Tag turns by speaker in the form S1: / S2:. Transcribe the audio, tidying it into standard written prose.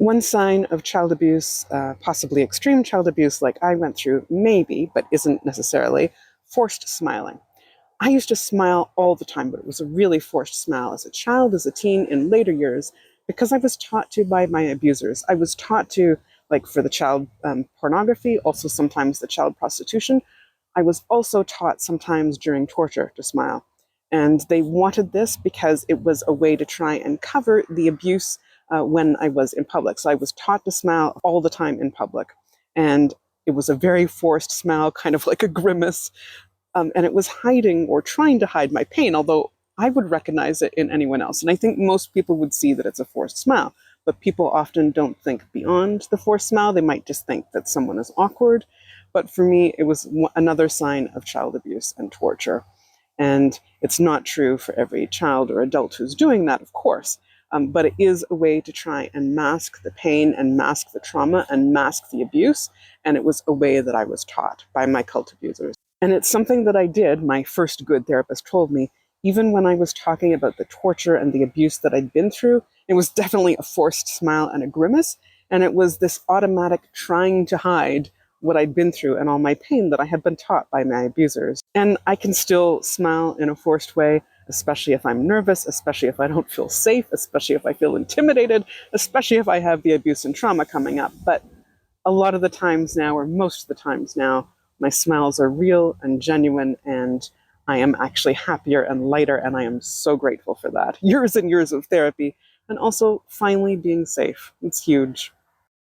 S1: One sign of child abuse, possibly extreme child abuse like I went through, maybe, but isn't necessarily, forced smiling. I used to smile all the time, but it was a really forced smile as a child, as a teen, in later years, because I was taught to by my abusers. I was taught to, like for the child pornography, also sometimes the child prostitution. I was also taught sometimes during torture to smile. And they wanted this because it was a way to try and cover the abuse when I was in public. So I was taught to smile all the time in public. And it was a very forced smile, kind of like a grimace. And it was hiding or trying to hide my pain, although I would recognize it in anyone else. And I think most people would see that it's a forced smile. But people often don't think beyond the forced smile. They might just think that someone is awkward. But for me, it was another sign of child abuse and torture. And it's not true for every child or adult who's doing that, of course. But it is a way to try and mask the pain and mask the trauma and mask the abuse. And it was a way that I was taught by my cult abusers. And it's something that I did, my first good therapist told me, even when I was talking about the torture and the abuse that I'd been through, it was definitely a forced smile and a grimace. And it was this automatic trying to hide what I'd been through and all my pain that I had been taught by my abusers. And I can still smile in a forced way, especially if I'm nervous, especially if I don't feel safe, especially if I feel intimidated, especially if I have the abuse and trauma coming up. But a lot of the times now, or most of the times now, my smiles are real and genuine, and I am actually happier and lighter, and I am so grateful for that. Years and years of therapy, and also finally being safe. It's huge.